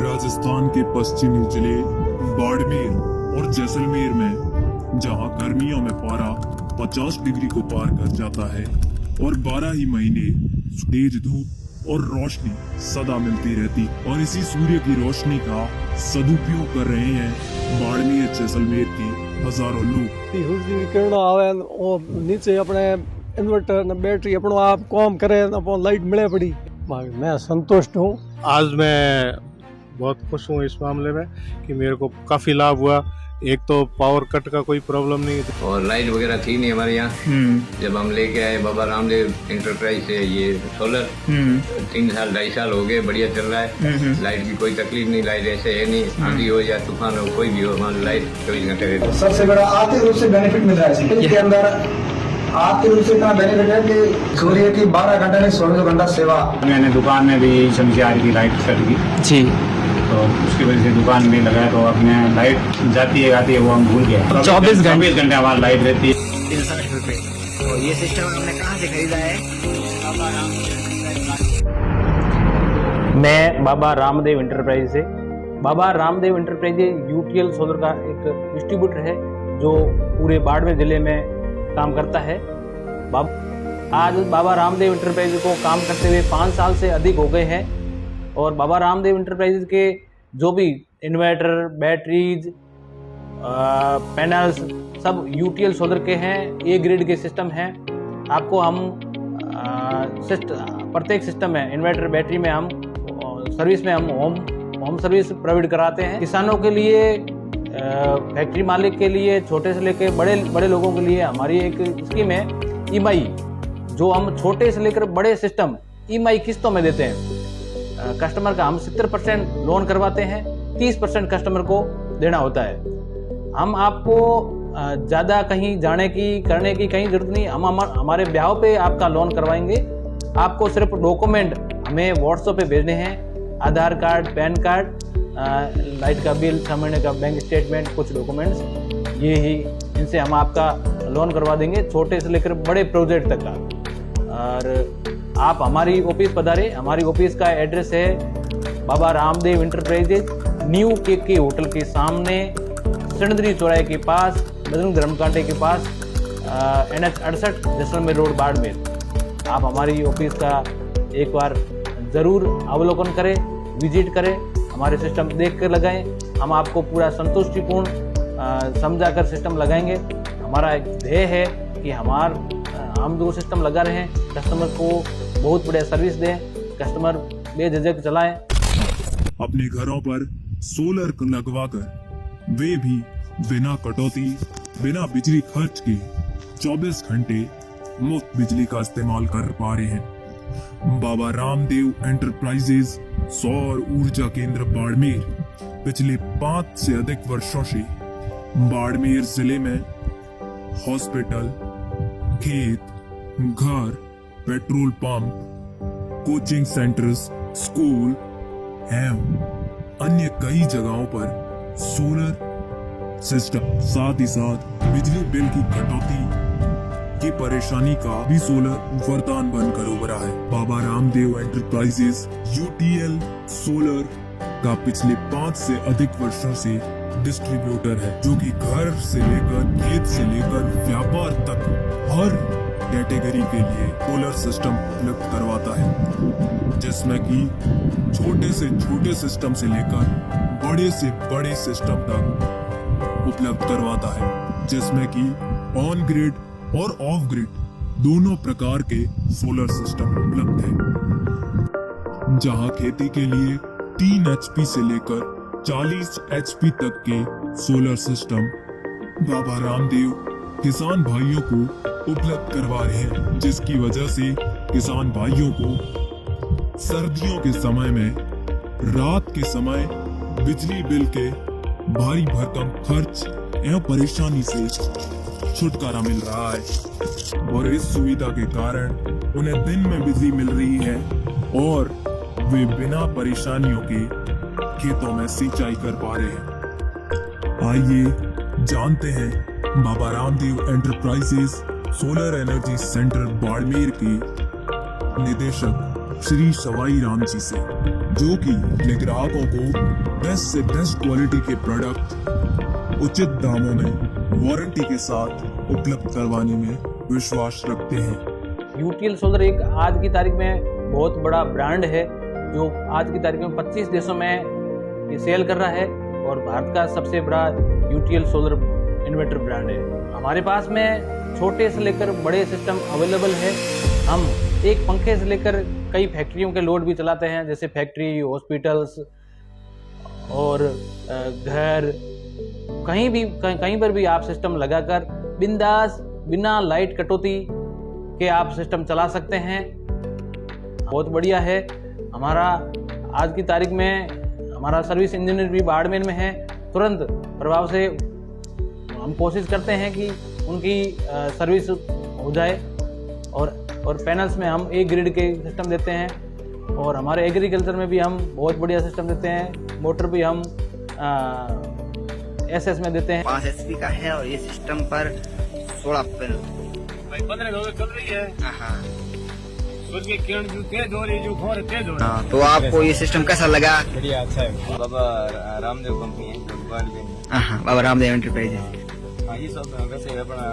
राजस्थान के पश्चिमी जिले बाड़मेर और जैसलमेर में जहां गर्मियों में पारा 50 डिग्री को पार कर जाता है और 12 ही महीने तेज धूप और रोशनी सदा मिलती रहती, और इसी सूर्य की रोशनी का सदुपयोग कर रहे हैं बाड़मेर जैसलमेर के हजारों लोग। किरण आवे और नीचे अपने इन्वर्टर ने बैटरी अपनो आप काम करे अपन लाइट मिले पड़ी। मैं संतुष्ट हूँ। आज मैं बहुत खुश हूँ इस मामले में कि मेरे को काफी लाभ हुआ। एक तो पावर कट का कोई प्रॉब्लम नहीं और लाइट वगैरह थी नहीं हमारे यहाँ। जब हम लेके आए बाबा रामदेव इंटरप्राइज से ये सोलर 3 साल 2.5 साल हो गए, बढ़िया चल रहा है। लाइट की कोई तकलीफ नहीं, लाइट ऐसे है नहीं, आंधी हो या तूफान हो कोई भी हो, हमारी लाइट 24 घंटे रहती है। सबसे बड़ा आर्थिक रूप से बेनिफिट मिल रहा है इसके अंदर। आर्थिक रूप से इतना बेनिफिट है कि सूर्य की 12 घंटे में 16 घंटा सेवा। मैंने दुकान में भी समझा की लाइट कट गई जी, तो उसकी वजह से दुकान में लगाया, तो अपने लाइट जाती है आती है वो हम भूल गए। 24 घंटे हमारी लाइट रहती है। 63 रुपए। और ये सिस्टम हमने कहाँ से खरीदा है? मैं बाबा रामदेव इंटरप्राइज से। Baba Ramdev enterprise UTL solar का एक डिस्ट्रीब्यूटर है जो पूरे बाड़मेर जिले में काम करता है। आज बाबा रामदेव इंटरप्राइज को काम करते हुए 5 साल से अधिक हो गए हैं, और बाबा रामदेव इंटरप्राइजेज के जो भी इन्वर्टर, बैटरीज, पैनल्स सब यूटीएल सोलर के हैं, ए ग्रेड के सिस्टम हैं। आपको हम प्रत्येक सिस्टम में इन्वर्टर, बैटरी में हम सर्विस में हम होम सर्विस प्रोवाइड कराते हैं। किसानों के लिए, फैक्ट्री मालिक के लिए, छोटे से लेकर बड़े लोगों के लिए हमारी एक स्कीम है ईएमआई, जो हम छोटे से लेकर बड़े सिस्टम ईएमआई किस्तों में देते हैं। कस्टमर का हम 70% लोन करवाते हैं, 30% कस्टमर को देना होता है। हम आपको ज़्यादा कहीं जाने की करने की कहीं जरूरत नहीं, हम हमारे ब्याह पे आपका लोन करवाएंगे। आपको सिर्फ डॉक्यूमेंट हमें व्हाट्सएप पे भेजने हैं, आधार कार्ड, पैन कार्ड, लाइट का बिल, 6 महीने का बैंक स्टेटमेंट, कुछ डॉक्यूमेंट्स, ये ही इनसे हम आपका लोन करवा देंगे, छोटे से लेकर बड़े प्रोजेक्ट तक का। और आप हमारी ऑफिस पधारे। हमारी ऑफिस का एड्रेस है बाबा रामदेव इंटरप्राइजेज, न्यू के होटल के सामने, सिंदरी चौराहे के पास, बजरंग धर्मकांटे के पास, NH 68 जैसलमेर रोड बाड़मेर। आप हमारी ऑफिस का एक बार ज़रूर अवलोकन करें, विजिट करें, हमारे सिस्टम देख कर लगाएं। हम आपको पूरा संतुष्टिपूर्ण समझाकर सिस्टम लगाएंगे। हमारा एक ध्येय है कि हम जो सिस्टम लगा रहे हैं कस्टमर को बहुत बढ़िया सर्विस दें, कस्टमर बेझिझक चलाएं। अपने घरों पर सोलर लगवाकर वे भी बिना कटौती, बिना बिजली खर्च के 24 घंटे मुफ्त बिजली का इस्तेमाल कर पा रहे हैं। बाबा रामदेव एंटरप्राइजेज सौर ऊर्जा केंद्र बाड़मेर पिछले 5 से अधिक वर्षों से बाड़मेर जिले में हॉस्पिटल, खेत, घर, petrol pump, coaching centres, school एवं अन्य कई जगहों पर सोलर सिस्टम, साथ ही साथ बिजली बिल की कटौती की परेशानी का भी सोलर वरदान बनकर उभरा है। Baba Ramdev enterprises UTL solar का पिछले 5 से अधिक वर्षों से डिस्ट्रीब्यूटर है जो कि घर से लेकर खेत से लेकर व्यापार तक हर कैटेगरी के लिए सोलर सिस्टम उपलब्ध करवाता है, जिसमें कि छोटे से छोटे सिस्टम से लेकर बड़े से बड़े सिस्टम तक उपलब्ध करवाता है, जिसमें कि ऑन ग्रिड और ऑफ ग्रिड दोनों प्रकार के सोलर सिस्टम उपलब्ध हैं। जहां खेती के लिए 3 HP से लेकर 40 HP तक के सोलर सिस्टम बाबा रामदेव किसान भाइयों को उपलब्ध करवा रहे हैं, जिसकी वजह से किसान भाइयों को सर्दियों के समय में रात के समय बिजली बिल के भारी भरकम खर्च एवं परेशानी से छुटकारा मिल रहा है और इस सुविधा के कारण उन्हें दिन में बिजली मिल रही है और वे बिना परेशानियों के खेतों में सिंचाई कर पा रहे हैं। आइए जानते हैं Baba Ramdev enterprises solar energy centre Barmer के निदेशक श्री सवाई राम जी से, जो कि अपने ग्राहकों को बेस्ट से बेस्ट क्वालिटी के प्रोडक्ट उचित दामों में वारंटी के साथ उपलब्ध करवाने में विश्वास रखते हैं। यूटीएल सोलर एक आज की तारीख में बहुत बड़ा ब्रांड है जो आज की तारीख में 25 देशों में ये सेल कर रहा है और भारत का सबसे बड़ा यूटीएल सोलर इन्वर्टर ब्रांड है। हमारे पास में छोटे से लेकर बड़े सिस्टम अवेलेबल है। हम एक पंखे से लेकर कई फैक्ट्रियों के लोड भी चलाते हैं, जैसे फैक्ट्री, हॉस्पिटल्स और घर, कहीं पर भी आप सिस्टम लगाकर बिंदास बिना लाइट कटौती के आप सिस्टम चला सकते हैं। बहुत बढ़िया है। हमारा आज की तारीख में हमारा सर्विस इंजीनियर भी बाड़मेर में है। तुरंत प्रभाव से हम कोशिश करते हैं कि उनकी सर्विस हो जाए और पैनल्स में हम एक ग्रिड के सिस्टम देते हैं और हमारे एग्रीकल्चर में भी हम बहुत बढ़िया सिस्टम देते हैं। मोटर भी हम SS में देते हैं। 5 HP का है और ये सिस्टम पर 16 पैनल 15 चल रही है। सूरज की किरण जो तेज हो रही है, जो खबर तेज हो रही है। तो आपको ये सिस्टम कैसा लगा? बढ़िया, अच्छा है। बाबा रामदेव कंपनी है, बाबा रामदेव एंटरप्राइज है। ये सब वैसे अपना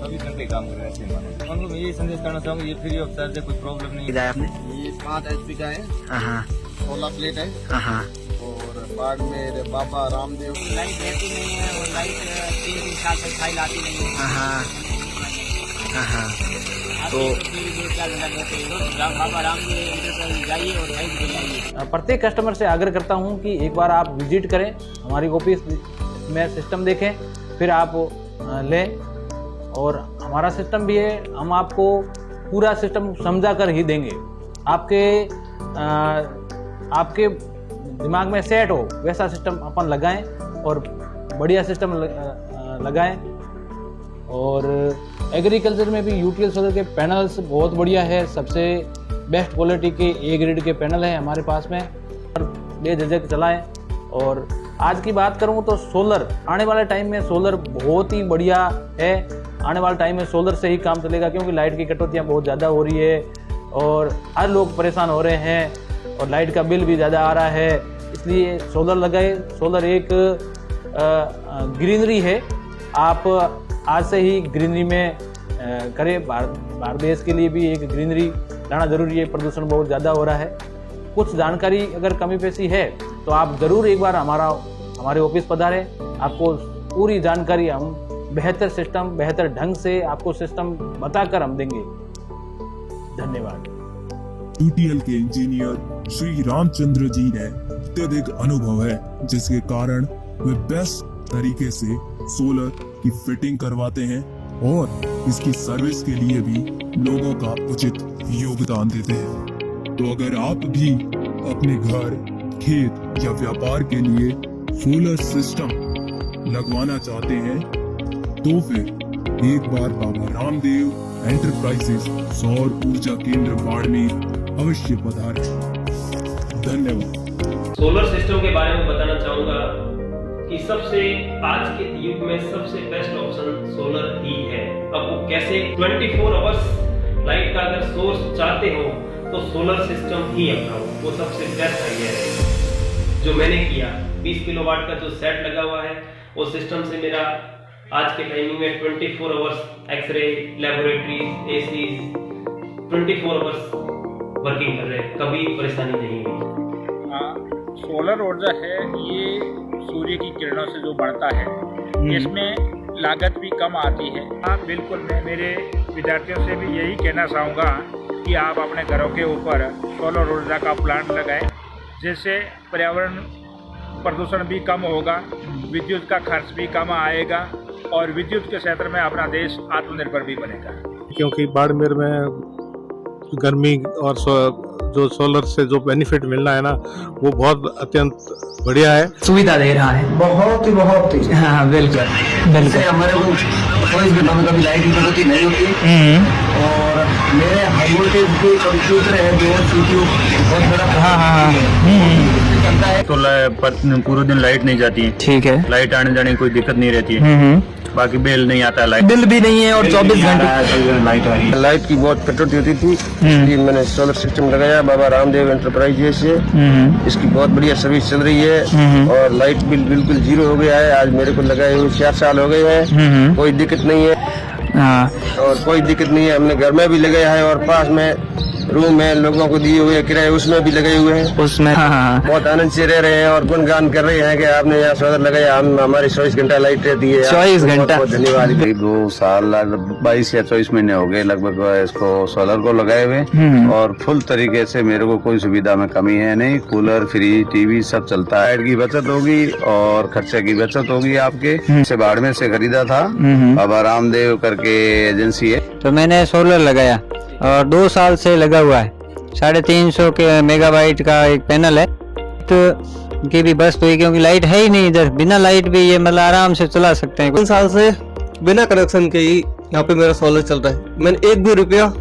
24 घंटे काम कर रहे हैं। हम लोग यही संदेश करना चाहूँगा, ये फ्री ऑफ चार्ज है, कोई प्रॉब्लम नहीं है। आपने ये 5 HP का है, 16 प्लेट है और बाड़मेर बाबा रामदेव। लाइट रहती नहीं है और लाइट 3 साल से फाइल आती नहीं है। तो बाबा रामदेव एंटरप्राइज जाइए और लाइट दिलाइए। प्रत्येक कस्टमर से आग्रह करता हूं कि एक बार आप विजिट करें, हमारी ऑफिस में सिस्टम देखें, फिर आप लें। और हमारा सिस्टम भी है, हम आपको पूरा सिस्टम समझा कर ही देंगे। आपके दिमाग में सेट हो वैसा सिस्टम अपन लगाएं और बढ़िया सिस्टम लगाएं। और एग्रीकल्चर में भी यूटीएल सोलर के पैनल्स बहुत बढ़िया है, सबसे बेस्ट क्वालिटी के A ग्रेड के पैनल है हमारे पास में, और बेझिझक चलाएं। और आज की बात करूं तो सोलर, आने वाले टाइम में सोलर बहुत ही बढ़िया है। आने वाले टाइम में सोलर से ही काम चलेगा, क्योंकि लाइट की कटौतियाँ बहुत ज़्यादा हो रही है और हर लोग परेशान हो रहे हैं और लाइट का बिल भी ज़्यादा आ रहा है। इसलिए सोलर लगाए। सोलर एक ग्रीनरी है, आप आज से ही ग्रीनरी में करें। भारत देश के लिए भी एक ग्रीनरी लाना जरूरी है, प्रदूषण बहुत ज़्यादा हो रहा है। कुछ जानकारी अगर कमी पेशी है तो आप ज़रूर एक बार हमारे ऑफिस पधारें, आपको पूरी जानकारी हम बेहतर सिस्टम, बेहतर ढंग से आपको सिस्टम बताकर हम देंगे। धन्यवाद। यूटीएल के इंजीनियर श्री रामचंद्र जी ने अत्यधिक अनुभव है, जिसके कारण वे बेस्ट तरीके से सोलर की फिटिंग करवाते हैं और इसकी सर्विस के लिए भी लोगों का उचित योगदान देते हैं। तो अगर आप भी अपने घर, खेत या व्यापार के लिए सोलर सिस्टम लगवाना चाहते हैं तो फिर एक बार बाबा रामदेव एंटरप्राइजेस सौर ऊर्जा केंद्र बाड़मेर अवश्य पधारें। धन्यवाद। सोलर सिस्टम के बारे में बताना चाहूंगा कि सबसे आज के युग में सबसे बेस्ट ऑप्शन सोलर ही है। अब वो कैसे? 24 आवर्स लाइट का अगर सोर्स चाहते हो तो सोलर सिस्टम ही अपनाओ, वो सबसे बेस्ट आइडिया है। जो मैंने किया 20 किलोवाट का जो सेट लगा हुआ है, वो सिस्टम से मेरा आज के टाइमिंग में 24 hours x-ray laboratories AC 24 hours working कर रहे हैं, कभी परेशानी नहीं हुई। सोलर ऊर्जा है ये सूर्य की किरणों से जो बढ़ता है, इसमें लागत भी कम आती है। हाँ बिल्कुल, मैं मेरे विद्यार्थियों से भी यही कहना चाहूँगा कि आप अपने घरों के ऊपर सोलर ऊर्जा का प्लांट लगाएं, जिससे पर्यावरण प्रदूषण भी कम होगा, विद्युत का खर्च भी कम आएगा और विद्युत के क्षेत्र में अपना देश आत्मनिर्भर भी बनेगा। क्योंकि बाड़मेर में गर्मी और जो सोलर से जो बेनिफिट मिलना है ना, वो बहुत अत्यंत बढ़िया है, सुविधा दे रहा है। बहुत ही हाँ बिल्कुल बिल्कुल। हमारे को 24 घंटों में कभी लाइट की कटौती नहीं होती और मेरे हाई वोल्टेज के कंप्यूटर है जो CPU बहुत बड़ा चलता है, तो पूरे दिन लाइट नहीं जाती है। ठीक है। लाइट आने जाने की कोई दिक्कत नहीं रहती है। बाकी बिल नहीं आता, लाइट बिल भी नहीं है और 24 घंटे लाइट आ रही है। लाइट की बहुत कटौती होती थी, इसलिए मैंने सोलर सिस्टम लगाया बाबा रामदेव एंटरप्राइजेज से। इसकी बहुत बढ़िया सर्विस चल रही है और लाइट बिल बिल्कुल जीरो हो गया है। आज मेरे को लगाए हुए 4 साल हो गए हैं, कोई दिक्कत नहीं है। और कोई दिक्कत नहीं है, हमने घर में भी लगाया है और पास में रूम में लोगों को दिए हुए किराए उसमें भी लगे हुए हैं, उसमें बहुत आनंद से रह रहे हैं और गुणगान कर रहे हैं कि आपने यहाँ सोलर लगाया, हम हमारी 24 घंटा लाइट रहती है। 24 घंटा। बहुत धन्यवाद। 2 साल 22 या 24 महीने हो गए लगभग इसको सोलर को लगाए हुए और फुल तरीके से मेरे को कोई सुविधा में कमी है नहीं। कूलर, फ्रिज, टीवी सब चलता है। लाइट की बचत होगी और खर्चे की बचत होगी आपके। से बाड़मेर से खरीदा था, बाबा रामदेव करके एजेंसी है। तो मैंने सोलर लगाया और 2 साल से लगा हुआ है। 350 के मेगावाट का एक पैनल है, तो की भी बस हुई क्योंकि लाइट है ही नहीं इधर। बिना लाइट भी ये मतलब आराम से चला सकते हैं। 3 साल से बिना कनेक्शन के ही यहाँ पे मेरा सोलर चल रहा है। मैंने 1 भी रुपया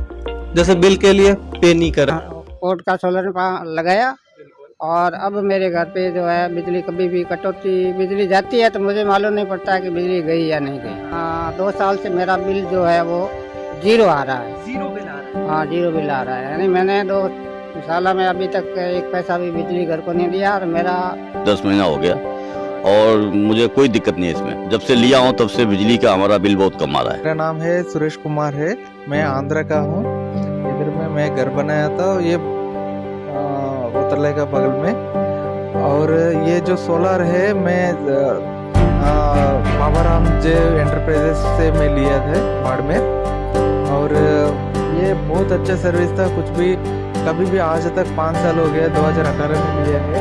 जैसे बिल के लिए पे नहीं करा। कोर्ट का सोलर लगाया और अब मेरे घर पे जो है बिजली कभी भी कटौती, बिजली जाती है तो मुझे मालूम नहीं पड़ता कि बिजली गई या नहीं गई। 2 साल से मेरा बिल जो है वो जीरो आ रहा है। जीरो बिल आ रहा है? हाँ जीरो बिल आ रहा है। यानी मैंने 2 साल में अभी तक 1 पैसा भी बिजली घर को नहीं दिया और मेरा 10 महीना हो गया और मुझे कोई दिक्कत नहीं है इसमें। जब से लिया हूँ तब से बिजली का हमारा बिल बहुत कम आ रहा है। मेरा नाम है सुरेश कुमार है, मैं आंध्र का हूँ। इधर में मैं घर बनाया था, ये उतरले का बगल में। और ये जो सोलर है मैं बाबा रामदेव एंटरप्राइजेस से मैं लिया था बाड़मेर और ये बहुत अच्छा सर्विस था। कुछ भी कभी भी आज तक 5 साल हो गया, 2018 में लिया है,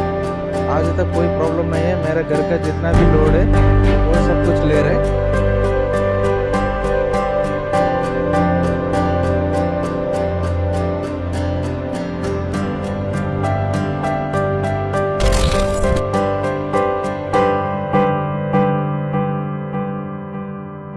आज तक कोई प्रॉब्लम नहीं है। मेरा घर का जितना भी लोड है